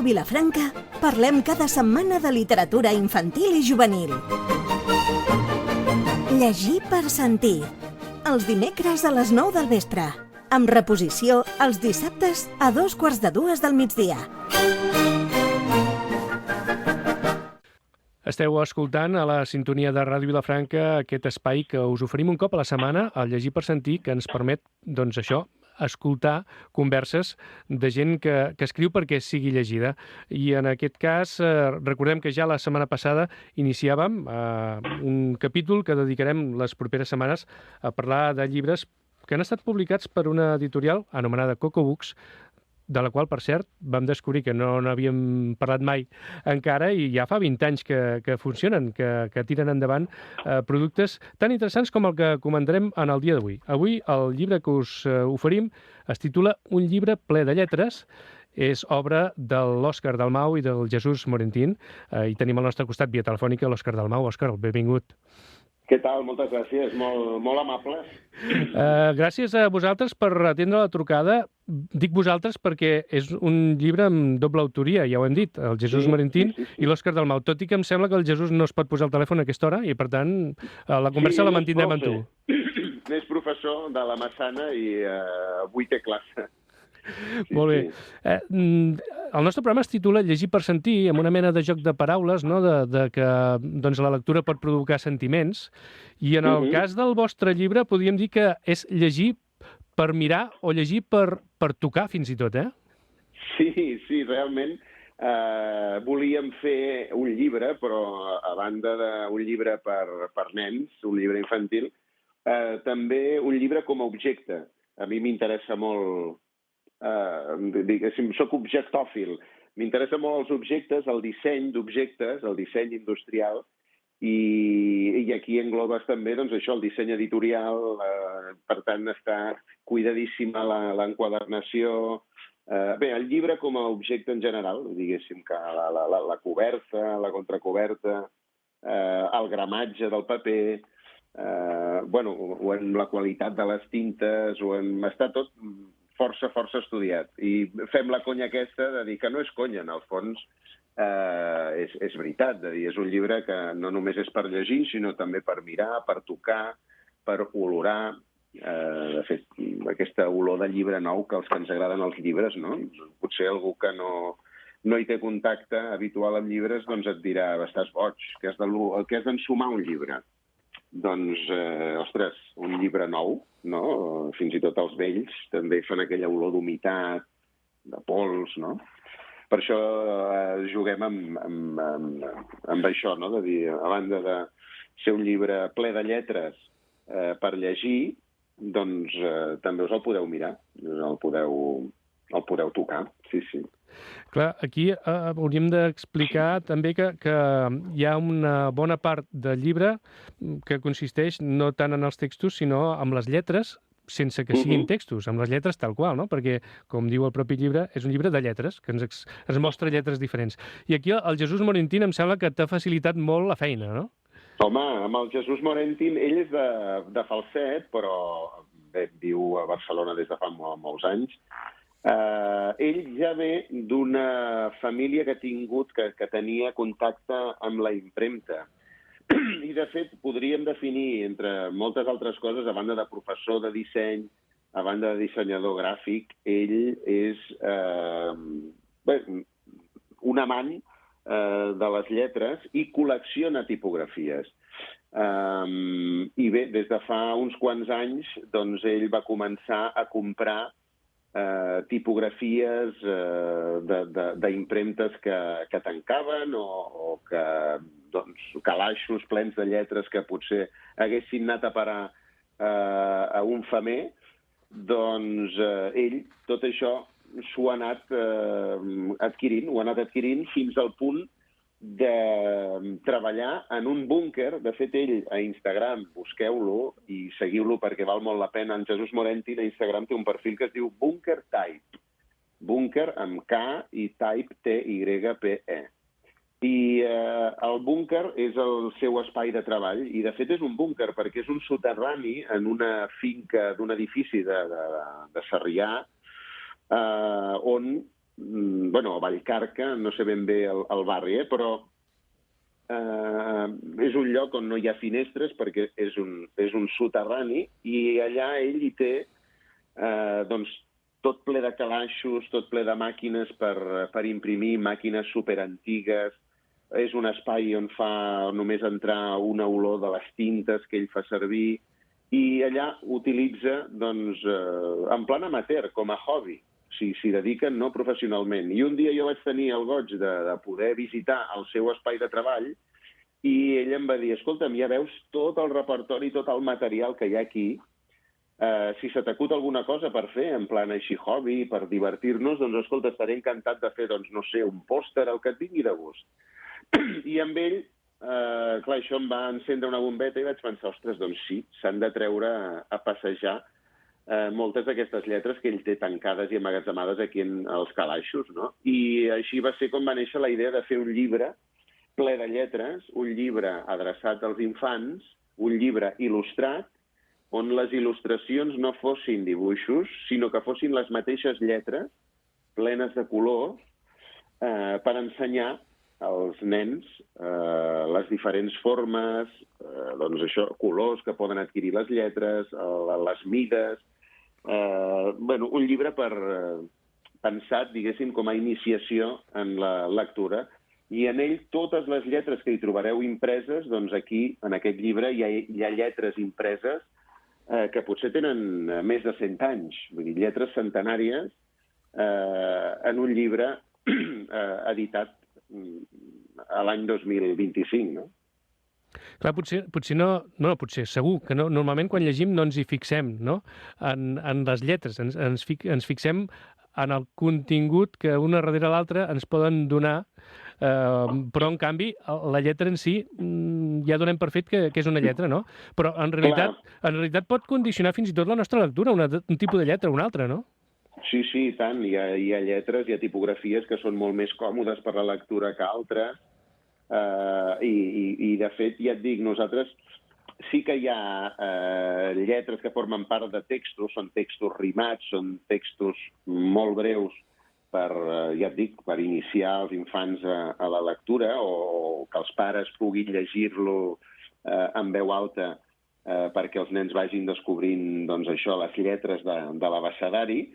Vilafranca parlem cada setmana de literatura infantil i juvenil. Llegir per sentir. Els dimecres a les 9 del vespre. Amb reposició els dissabtes a 2:45 del migdia. Esteu escoltant a la sintonia de Ràdio Vilafranca aquest espai que us oferim un cop a la setmana, el Llegir per sentir, que ens permet, doncs això, escoltar converses de gent que escriu perquè sigui llegida. I en aquest cas, recordem que ja la setmana passada iniciàvem un capítol que dedicarem les properes setmanes a parlar de llibres que han estat publicats per una editorial anomenada Coco Books, de la qual, per cert, vam descobrir que no n'havíem parlat mai encara i ja fa 20 anys que funcionen, que tiren endavant productes tan interessants com el que comentarem en el dia d'avui. Avui el llibre que us oferim es titula Un llibre ple de lletres. És obra de l'Òscar Dalmau i del Jesús Morentín. I tenim al nostre costat, via telefònica, l'Òscar Dalmau. Òscar, benvingut. Què tal? Moltes gràcies. Molt amables. Gràcies a vosaltres per atendre la trucada. Dic vosaltres perquè és un llibre amb doble autoria, ja ho hem dit, el Jesús Morentín i l'Òscar Dalmau, tot i que em sembla que el Jesús no es pot posar al telèfon a aquesta hora i, per tant, la conversa la mantindrem amb tu. És professor de la Massana i avui té classe. Molt bé. El nostre programa es titula Llegir per sentir, amb una mena de joc de paraules, no? de que doncs, la lectura pot provocar sentiments, i en el cas del vostre llibre podríem dir que és llegir per mirar o llegir per tocar, fins i tot, eh? Sí, realment volíem fer un llibre, però a banda d'un llibre per nens, un llibre infantil, també un llibre com a objecte. A mi m'interessa molt, diguéssim, soc objectòfil. M'interessa molt els objectes, el disseny d'objectes, el disseny industrial, i aquí englobes també doncs, això, el disseny editorial, per tant està cuidadíssima l'enquadernació. Bé, el llibre com a objecte en general, diguéssim que la coberta, la contracoberta, el gramatge del paper, o en la qualitat de les tintes, està tot força estudiat. I fem la conya aquesta de dir que no és conya, en el fons és veritat, de dir, és un llibre que no només és per llegir, sinó també per mirar, per tocar, per olorar. De fet, aquesta olor de llibre nou, que els que ens agraden els llibres, no? Potser algú que no hi té contacte habitual amb llibres, doncs et dirà, estàs boig, que has d'ensumar un llibre. Doncs, ostres, un llibre nou, no? Fins i tot els vells també fan aquella olor d'humitat, de pols, no? Per això juguem amb això, no? De dir, a banda de ser un llibre ple de lletres per llegir, doncs també us el podeu mirar, el podeu tocar, sí. Clar, aquí hauríem d'explicar també que hi ha una bona part del llibre que consisteix no tant en els textos, sinó en les lletres, sense que siguin textos, amb les lletres tal qual, no? Perquè, com diu el propi llibre, és un llibre de lletres, que ens mostra lletres diferents. I aquí el Jesús Morentín em sembla que t'ha facilitat molt la feina, no? Home, amb el Jesús Morentín, ell és de Falset, però viu a Barcelona des de fa molts anys. Ell ja ve d'una família que ha tingut, que tenia contacte amb la impremta. I, de fet, podríem definir, entre moltes altres coses, a banda de professor de disseny, a banda de dissenyador gràfic, ell és un amant de les lletres i col·lecciona tipografies. I bé, des de fa uns quants anys, doncs ell va començar a comprar tipografies d'impremtes que tancaven o que calaixos plens de lletres que potser haguessin anat a parar a un femer, doncs ell tot això s'ho ha anat adquirint fins al punt de treballar en un búnquer. De fet, ell a Instagram, busqueu-lo i seguiu-lo perquè val molt la pena. En Jesús Morentín a Instagram té un perfil que es diu Bunker Type. Bunker amb K i Type T-Y-P-E. I el búnquer és el seu espai de treball i, de fet, és un búnquer perquè és un soterrani en una finca d'un edifici de Sarrià on a Vallcarca, no sé ben bé el barri, però és un lloc on no hi ha finestres perquè és un soterrani i allà ell hi té tot ple de calaixos, tot ple de màquines per imprimir, màquines superantigues. És un espai on fa només entrar una olor de les tintes que ell fa servir i allà utilitza, en plan amateur, com a hobby. S'hi dediquen no professionalment. I un dia jo vaig tenir el goig de poder visitar el seu espai de treball i ell em va dir, escolta'm, ja veus tot el repertori, tot el material que hi ha aquí. Si se t'acut alguna cosa per fer, en plan així hobby, per divertir-nos, doncs escolta, estaré encantat de fer, no sé, un pòster, el que et vingui de gust. I amb ell, clar, això em va encendre una bombeta i vaig pensar, ostres, doncs sí, s'han de treure a passejar moltes d'aquestes lletres que ell té tancades i emmagatzemades aquí als calaixos, no? I així va ser com va néixer la idea de fer un llibre ple de lletres, un llibre adreçat als infants, un llibre il·lustrat, on les il·lustracions no fossin dibuixos, sinó que fossin les mateixes lletres, plenes de colors, per ensenyar als nens les diferents formes, colors que poden adquirir les lletres, les mides. Un llibre pensat, diguéssim, com a iniciació en la lectura. I en ell totes les lletres que hi trobareu impreses, doncs aquí, en aquest llibre, hi ha lletres impreses que potser tenen més de 100 anys, vull dir, lletres centenàries en un llibre editat a l'any 2025, no? Clar, potser no, potser segur que no, normalment quan llegim no ens hi fixem, no? En les lletres, ens fixem en el contingut que una darrere l'altra ens poden donar, però en canvi la lletra en si ja donem per fet que és una lletra, no? Però en realitat pot condicionar fins i tot la nostra lectura, un tipus de lletra o un altre, no? Sí, i tant. Hi ha lletres, hi ha tipografies que són molt més còmodes per la lectura que altres. I de fet, ja et dic, nosaltres sí que hi ha lletres que formen part de textos, són textos rimats, són textos molt breus ja et dic, per iniciar els infants a la lectura o que els pares puguin llegir-lo en veu alta perquè els nens vagin descobrint les lletres de l'abecedari.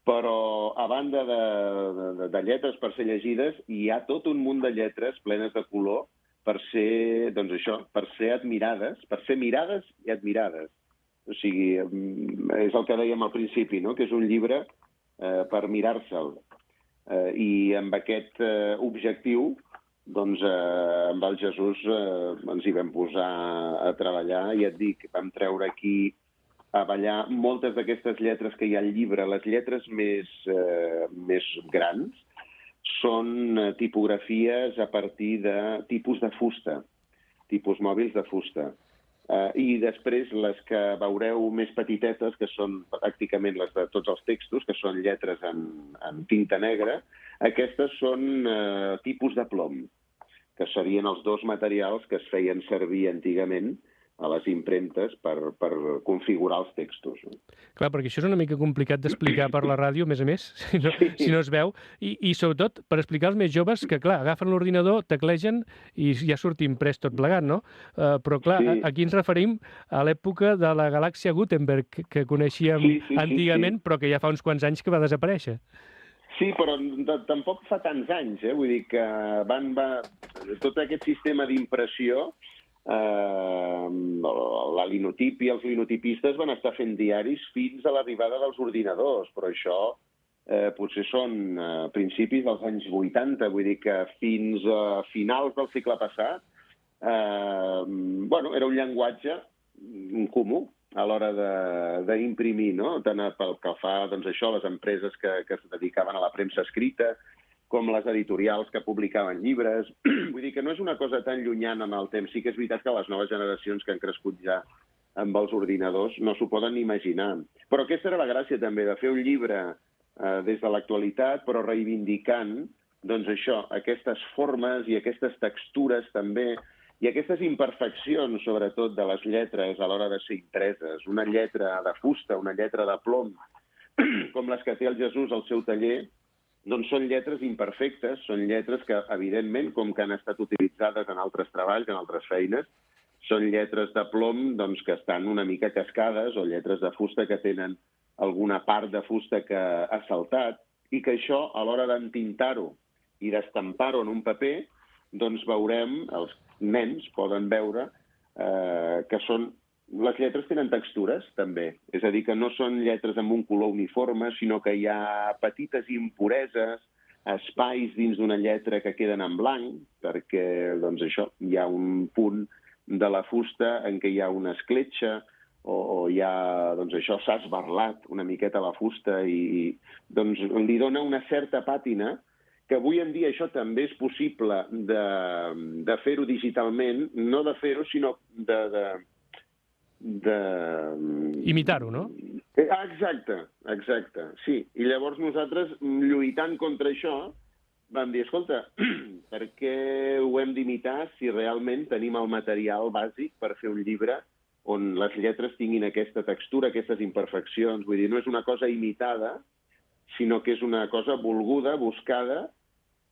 Però, a banda de lletres per ser llegides, hi ha tot un munt de lletres plenes de color per ser, per ser admirades, per ser mirades i admirades. O sigui, és el que dèiem al principi, no? Que és un llibre per mirar-se'l. I amb aquest objectiu, amb el Jesús ens hi vam posar a treballar i et dic, vam treure aquí a ballar moltes d'aquestes lletres que hi ha al llibre. Les lletres més grans són tipografies a partir de tipus de fusta, tipus mòbils de fusta. I després les que veureu més petitetes, que són pràcticament les de tots els textos, que són lletres en tinta negra, aquestes són tipus de plom, que serien els dos materials que es feien servir antigament a les impremtes per configurar els textos. Clar, perquè això és una mica complicat d'explicar per la ràdio, a més, si no es veu, i sobretot per explicar als més joves que, clar, agafen l'ordinador, teclegen i ja surt imprès tot plegat, no? Però, clar, aquí ens referim a l'època de la galàxia Gutenberg, que coneixíem antigament, però que ja fa uns quants anys que va desaparèixer. Sí, però tampoc fa tants anys, vull dir que tot aquest sistema d'impressió, la linotipia, els linotipistes van estar fent diaris fins a l'arribada dels ordinadors, però això potser són principis dels anys 80, vull dir que fins a finals del segle passat era un llenguatge comú a l'hora d'imprimir, no? Tant pel que fa a les empreses que es dedicaven a la premsa escrita, com les editorials que publicaven llibres. Vull dir que no és una cosa tan llunyana en el temps. Sí que és veritat que les noves generacions que han crescut ja amb els ordinadors no s'ho poden imaginar. Però aquesta era la gràcia també, de fer un llibre des de l'actualitat, però reivindicant aquestes formes i aquestes textures també, i aquestes imperfeccions, sobretot, de les lletres a l'hora de ser impreses. Una lletra de fusta, una lletra de plom, com les que té el Jesús al seu taller, doncs són lletres imperfectes, són lletres que, evidentment, com que han estat utilitzades en altres treballs, en altres feines, són lletres de plom doncs, que estan una mica cascades o lletres de fusta que tenen alguna part de fusta que ha saltat i que això, a l'hora d'entintar-ho i d'estampar-ho en un paper, doncs veurem, els nens poden veure que són... Les lletres tenen textures, també. És a dir, que no són lletres amb un color uniforme, sinó que hi ha petites impureses, espais dins d'una lletra que queden en blanc, perquè, doncs això, hi ha un punt de la fusta en què hi ha una escletxa o hi ha, doncs això, s'ha esbarlat una miqueta la fusta i doncs li dona una certa pàtina que avui en dia això també és possible de fer-ho digitalment, no de fer-ho, sinó imitar-ho, no? Exacte, sí. I llavors nosaltres, lluitant contra això, vam dir, escolta, per què ho hem d'imitar si realment tenim el material bàsic per fer un llibre on les lletres tinguin aquesta textura, aquestes imperfeccions? Vull dir, no és una cosa imitada, sinó que és una cosa volguda, buscada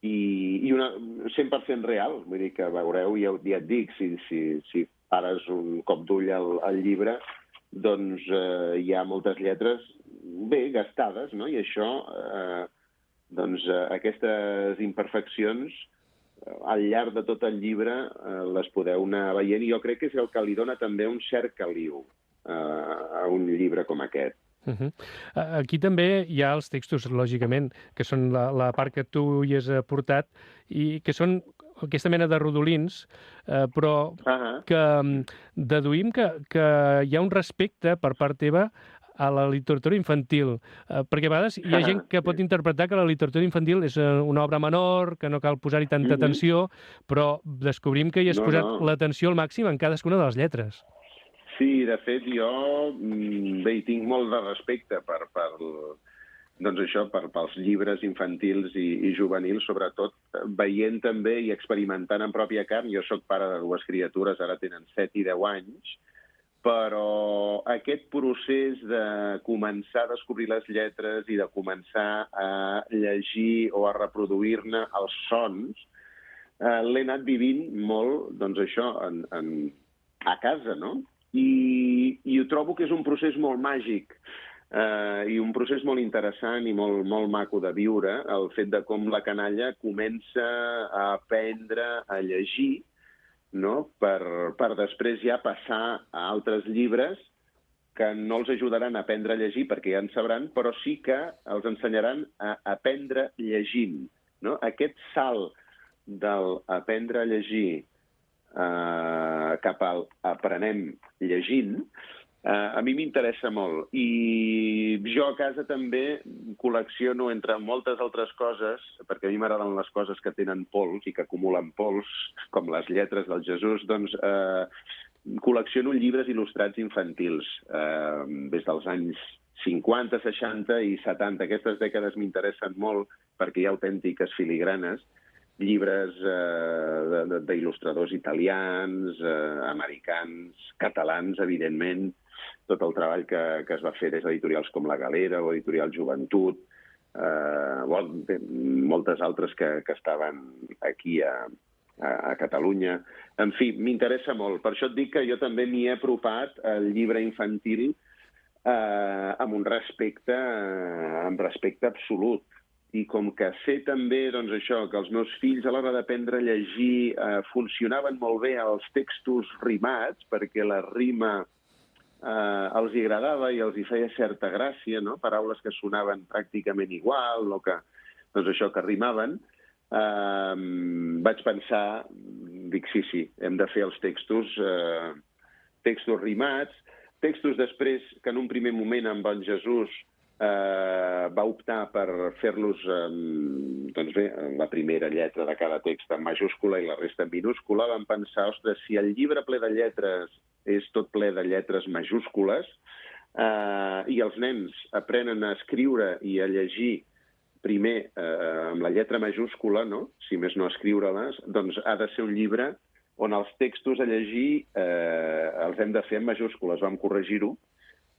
i una 100% real. Vull dir que veureu, ja et dic, si pares un cop d'ull al llibre, doncs hi ha moltes lletres bé gastades, no? I això, doncs aquestes imperfeccions, al llarg de tot el llibre les podeu anar veient i jo crec que és el que li dona també un cert caliu a un llibre com aquest. Aquí també hi ha els textos, lògicament, que són la part que tu hi has portat i que són aquesta mena de rodolins, però que deduïm que hi ha un respecte per part teva a la literatura infantil, perquè a vegades hi ha gent que pot interpretar que la literatura infantil és una obra menor, que no cal posar-hi tanta atenció, però descobrim que hi has posat l'atenció al màxim en cadascuna de les lletres. Sí, de fet, jo hi tinc molt de respecte doncs això, pels llibres infantils i juvenils, sobretot veient també i experimentant en pròpia carn. Jo soc pare de dues criatures, ara tenen 7 i 10 anys, però aquest procés de començar a descobrir les lletres i de començar a llegir o a reproduir-ne els sons, l'he anat vivint molt, doncs això, a casa, no? I ho trobo que és un procés molt màgic i un procés molt interessant i molt maco de viure, el fet de com la canalla comença a aprendre a llegir, no? Per després ja passar a altres llibres que no els ajudaran a aprendre a llegir perquè ja en sabran, però sí que els ensenyaran a aprendre llegint, no? Aquest salt del aprendre a llegir cap al aprenem llegint, a mi m'interessa molt. I jo a casa també col·lecciono, entre moltes altres coses, perquè a mi m'agraden les coses que tenen pols i que acumulen pols, com les lletres del Jesús, doncs col·lecciono llibres il·lustrats infantils des dels anys 50, 60 i 70. Aquestes dècades m'interessen molt perquè hi ha autèntiques filigranes, llibres d'il·lustradors italians, americans, catalans, evidentment, tot el treball que es va fer des d'editorials com La Galera o Editorial Joventut, moltes altres que estaven aquí a Catalunya. En fi, m'interessa molt. Per això et dic que jo també m'hi he apropat al llibre infantil amb un respecte absolut. I com que sé també, doncs això, que els meus fills a l'hora d'aprendre a llegir funcionaven molt bé els textos rimats, perquè la rima els hi agradava i els hi feia certa gràcia, no? Paraules que sonaven pràcticament igual, o que, doncs això, que rimaven, vaig pensar, dic, sí, hem de fer els textos rimats, textos després que en un primer moment amb en Jesús va optar per fer-los, doncs bé, la primera lletra de cada text en majúscula i la resta en minúscula. Vam pensar, ostres, si el llibre ple de lletres és tot ple de lletres majúscules i els nens aprenen a escriure i a llegir primer amb la lletra majúscula, no? Si més no escriure-les, doncs ha de ser un llibre on els textos a llegir els hem de fer en majúscules. Vam corregir-ho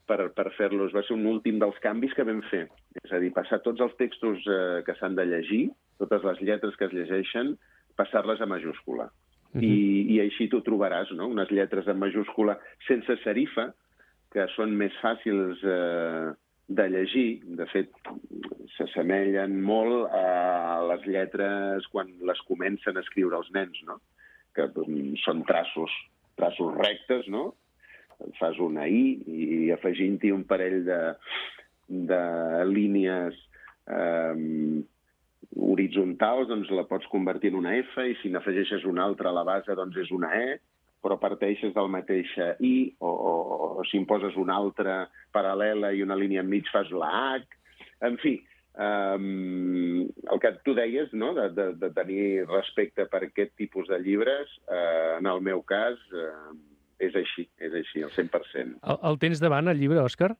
per fer-los. Va ser un últim dels canvis que vam fer. És a dir, passar tots els textos que s'han de llegir, totes les lletres que es llegeixen, passar-les a majúscula. I així tu trobaràs, no?, unes lletres en majúscula sense serifa, que són més fàcils de llegir. De fet, s'assemellen molt a les lletres quan les comencen a escriure els nens, no?, que són traços rectes, no? Fas una I i afegint-hi un parell de línies horitzontals, doncs la pots convertir en una F, i si n'afegeixes una altra a la base, doncs és una E, però parteixes del mateix I, o si en poses una altra paral·lela i una línia enmig fas la H. En fi, el que tu deies, no?, de tenir respecte per aquest tipus de llibres, en el meu cas, és així, al 100%. El tens davant, el llibre, Òscar?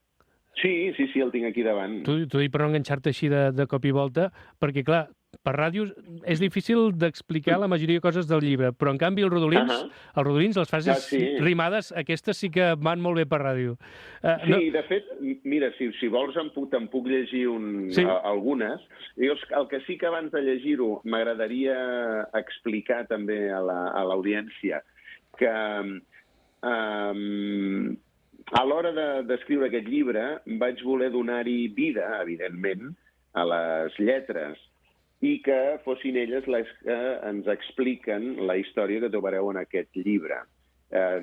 Sí, el tinc aquí davant. T'ho dic per no enganxar-te així de cop i volta, perquè, clar, per ràdio és difícil d'explicar la majoria de coses del llibre, però, en canvi, els rodolins, les frases rimades, aquestes sí que van molt bé per ràdio. Sí, de fet, mira, si vols te'n puc llegir algunes. El que sí que abans de llegir-ho m'agradaria explicar també a l'audiència que a l'hora d'escriure aquest llibre vaig voler donar-hi vida, evidentment, a les lletres, i que fossin elles les que ens expliquen la història que trobareu en aquest llibre.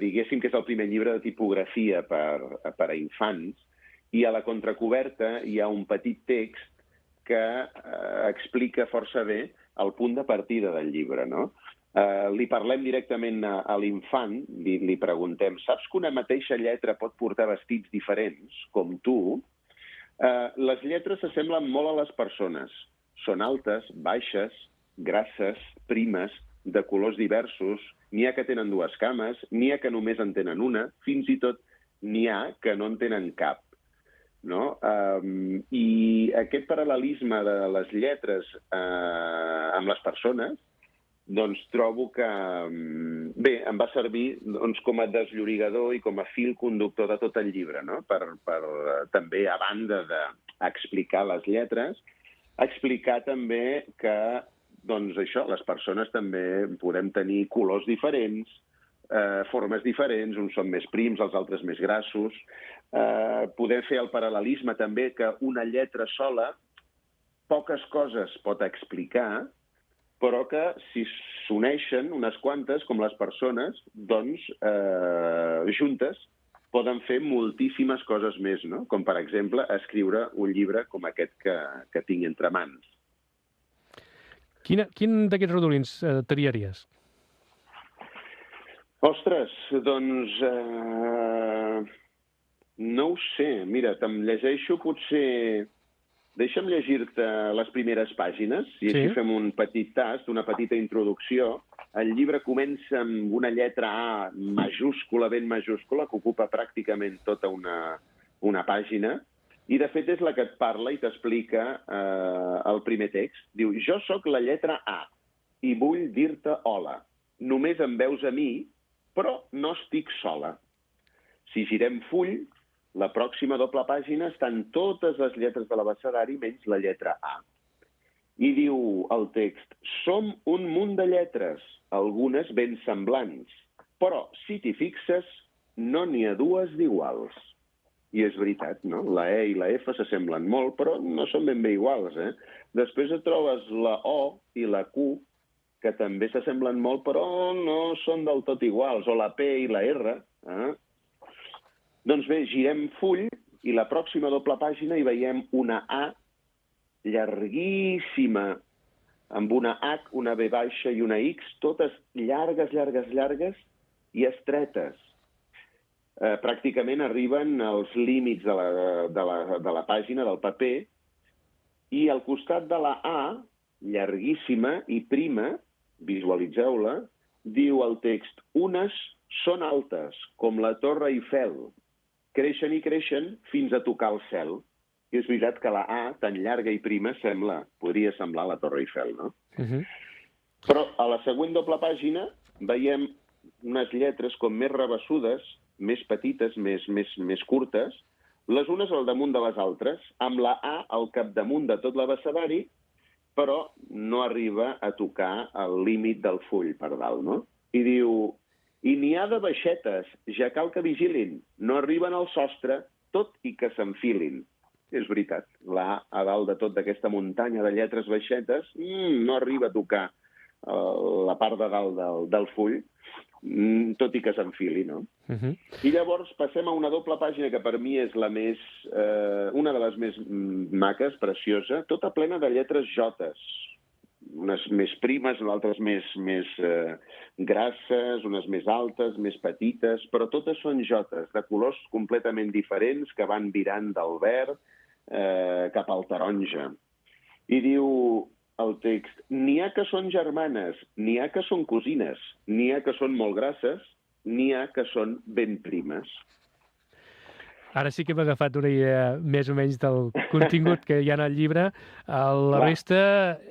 Diguéssim que és el primer llibre de tipografia per a infants, i a la contracoberta hi ha un petit text que explica força bé el punt de partida del llibre, no? Li parlem directament a l'infant, li preguntem: saps que una mateixa lletra pot portar vestits diferents, com tu? Les lletres s'assemblen molt a les persones. Són altes, baixes, grasses, primes, de colors diversos. N'hi ha que tenen dues cames, n'hi ha que només en tenen una, fins i tot n'hi ha que no en tenen cap. No? I aquest paral·lelisme de les lletres amb les persones, doncs trobo que, bé, em va servir com a desllorigador i com a fil conductor de tot el llibre, no? Per també, a banda d'explicar les lletres, explicar també que, doncs això, les persones també podem tenir colors diferents, formes diferents, uns són més prims, els altres més grassos. Podem fer el paral·lelisme també que una lletra sola poques coses pot explicar, però que si s'uneixen unes quantes, com les persones, doncs juntes poden fer moltíssimes coses més, no? Com, per exemple, escriure un llibre com aquest que tinc entre mans. Quin d'aquests rodolins triaries? Ostres, doncs no ho sé. Mira, te'm llegeixo potser... Deixa'm llegir-te les primeres pàgines, i així fem un petit tast, una petita introducció. El llibre comença amb una lletra A majúscula, ben majúscula, que ocupa pràcticament tota una pàgina, i de fet és la que et parla i t'explica el primer text. Diu: jo sóc la lletra A i vull dir-te hola. Només em veus a mi, però no estic sola. Si girem full, la pròxima doble pàgina estan totes les lletres de l'abecedari menys la lletra A. I diu el text: som un munt de lletres, algunes ben semblants, però si t'hi fixes no n'hi ha dues d'iguals. I és veritat, no? La E i la F s'assemblen molt, però no són ben bé iguals, eh? Després et trobes la O i la Q, que també s'assemblen molt, però no són del tot iguals, o la P i la R, Doncs bé, girem full i la pròxima doble pàgina hi veiem una A llarguíssima, amb una H, una V baixa i una X, totes llargues, llargues, llargues i estretes. Pràcticament arriben als límits de la pàgina, del paper, i al costat de la A, llarguíssima i prima, visualitzeu-la, diu el text: unes són altes, com la Torre Eiffel. Creixen i creixen fins a tocar el cel. I és veritat que la A, tan llarga i prima, podria semblar la Torre Eiffel, no? Però a la següent doble pàgina veiem unes lletres com més rabassudes, més petites, més curtes, les unes al damunt de les altres, amb la A al capdamunt de tot l'abecedari, però no arriba a tocar el límit del full per dalt, no? I diu, i n'hi ha de baixetes, ja cal que vigilin, no arriben al sostre, tot i que s'enfilin. És veritat, la A a dalt de tot d'aquesta muntanya de lletres baixetes no arriba a tocar la part de dalt del full, tot i que s'enfili, no? I llavors passem a una doble pàgina que per mi és la més, una de les més maques, preciosa, tota plena de lletres jotes, unes més primes, altres més grasses, unes més altes, més petites, però totes són jotes, de colors completament diferents que van virant del verd cap al taronja. I diu el text, n'hi ha que són germanes, n'hi ha que són cosines, n'hi ha que són molt grasses, n'hi ha que són ben primes. Ara sí que hem agafat una idea més o menys del contingut que hi ha en el llibre. La resta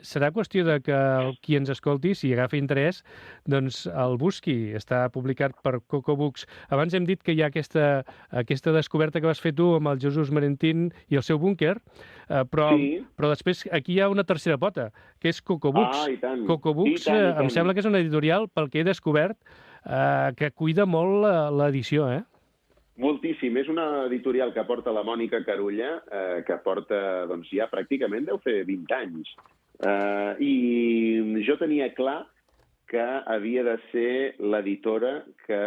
serà qüestió de que qui ens escolti, si agafi interès, doncs el busqui. Està publicat per Coco Books. Abans hem dit que hi ha aquesta descoberta que vas fer tu amb el Jesús Marentín i el seu búnquer, però després aquí hi ha una tercera pota, que és Coco Books. Coco Books em sembla que és una editorial, pel que he descobert, que cuida molt l'edició, Moltíssim. És una editorial que porta la Mònica Carulla, que porta, doncs ja pràcticament deu fer 20 anys. I jo tenia clar que havia de ser l'editora que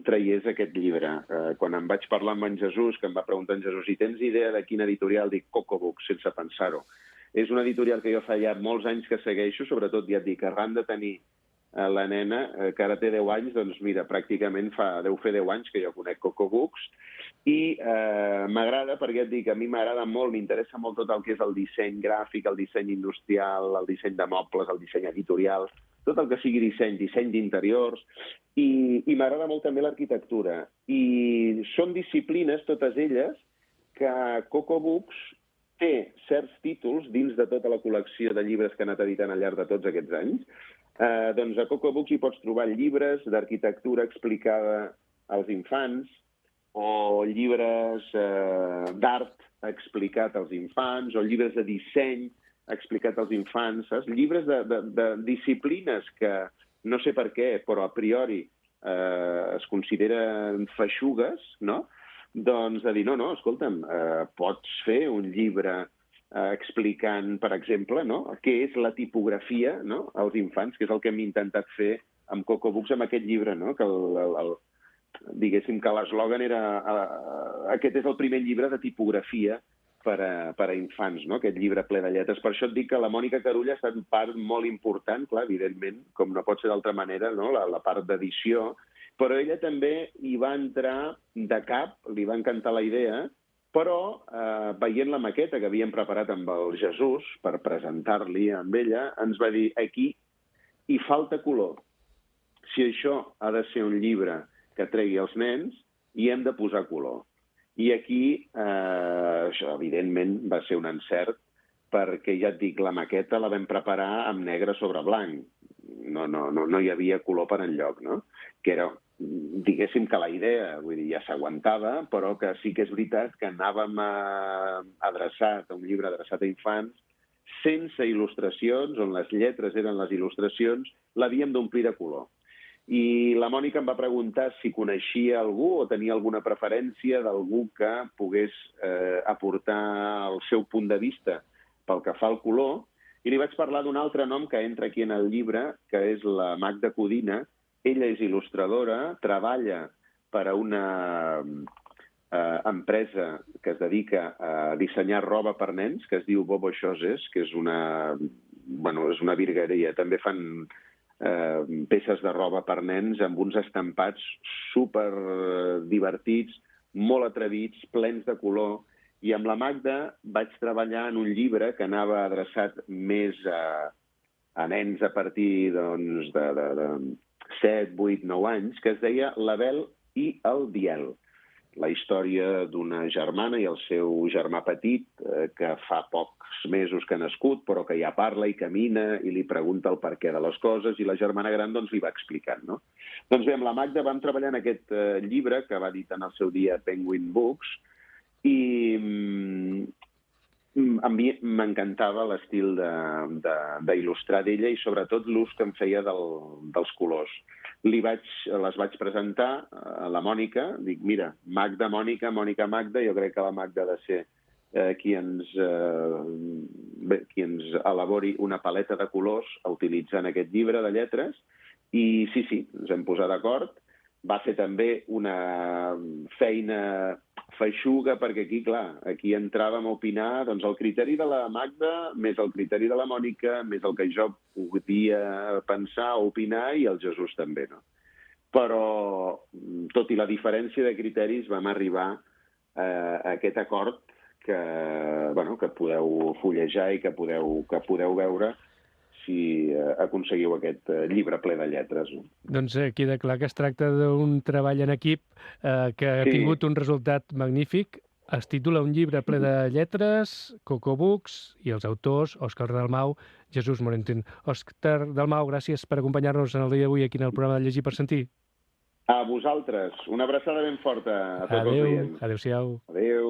traiés aquest llibre. Quan em vaig parlar amb en Jesús, que em va preguntar en Jesús, si tens idea de quina editorial, dic Coco Books, sense pensar-ho. És una editorial que jo fa ja molts anys que segueixo, sobretot ja et dic, arran de tenir la nena, que ara té 10 anys, doncs mira, pràcticament deu fer 10 anys que jo conec Coco Books, i m'agrada perquè et dic, a mi m'agrada molt, m'interessa molt tot el que és el disseny gràfic, el disseny industrial, el disseny de mobles, el disseny editorial, tot el que sigui disseny d'interiors, i m'agrada molt també l'arquitectura. I són disciplines, totes elles, que Coco Books té certs títols dins de tota la col·lecció de llibres que ha anat editant al llarg de tots aquests anys. Doncs a Coco Books hi pots trobar llibres d'arquitectura explicada als infants o llibres d'art explicat als infants o llibres de disseny explicat als infants, saps? Llibres de disciplines que no sé per què, però a priori es consideren feixugues, no? Doncs de dir, no, escolta'm, pots fer un llibre explicant, per exemple, què és la tipografia als infants, que és el que hem intentat fer amb Coco Books amb aquest llibre, que diguéssim que l'eslògan era aquest és el primer llibre de tipografia per a infants, aquest llibre ple de lletres. Per això et dic que la Mònica Carulla ha estat part molt important, clar, evidentment, com no pot ser d'altra manera, la part d'edició, però ella també hi va entrar de cap, li va encantar la idea, però veient la maqueta que havíem preparat amb el Jesús per presentar-li amb ella, ens va dir, aquí hi falta color. Si això ha de ser un llibre que tregui els nens, hi hem de posar color. I aquí, això evidentment va ser un encert, perquè ja et dic, la maqueta la vam preparar amb negre sobre blanc. No hi havia color per enlloc, no? Que era, diguéssim que la idea, vull dir, ja s'aguantava, però que sí que és veritat que anàvem adreçat a un llibre adreçat a infants, sense il·lustracions, on les lletres eren les il·lustracions, l'havíem d'omplir de color. I la Mònica em va preguntar si coneixia algú o tenia alguna preferència d'algú que pogués aportar el seu punt de vista pel que fa al color, i li vaig parlar d'un altre nom que entra aquí en el llibre, que és la Magda Codina. Ella és il·lustradora, treballa per a una empresa que es dedica a dissenyar roba per nens, que es diu Bobo Xoses, que és una virgueria. També fan peces de roba per nens amb uns estampats super divertits, molt atrevits, plens de color. I amb la Magda vaig treballar en un llibre que anava adreçat més a nens a partir de 7, 8, 9 anys, que es deia La Bel i el Biel. La història d'una germana i el seu germà petit, que fa pocs mesos que ha nascut, però que ja parla i camina i li pregunta el perquè de les coses, i la germana gran doncs li va explicant, Doncs bé, amb la Magda vam treballar en aquest llibre que va editar en el seu dia Penguin Books, I a mi m'encantava l'estil d'il·lustrar d'ella i sobretot l'ús que em feia dels colors. Les vaig presentar a la Mònica, dic, mira, Magda, Mònica, Mònica, Magda, jo crec que la Magda ha de ser qui ens elabori una paleta de colors a utilitzar en aquest llibre de lletres, i sí, ens hem posat d'acord. Va ser també una feina feixuga, perquè aquí, clar, aquí entràvem a opinar doncs, el criteri de la Magda, més el criteri de la Mònica, més el que jo podia pensar o opinar, i el Jesús també, no? Però, tot i la diferència de criteris, vam arribar a aquest acord que podeu fullejar i que podeu veure si aconseguiu aquest llibre ple de lletres. No? Doncs queda clar que es tracta d'un treball en equip que ha tingut un resultat magnífic. Es titula Un llibre ple de lletres, Coco Books, i els autors, Òscar Dalmau, Jesús Morentín. Òscar Dalmau, gràcies per acompanyar-nos en el dia d'avui aquí en el programa de Llegir per Sentir. A vosaltres. Una abraçada ben forta a tots els oients. Adéu-siau. Adéu.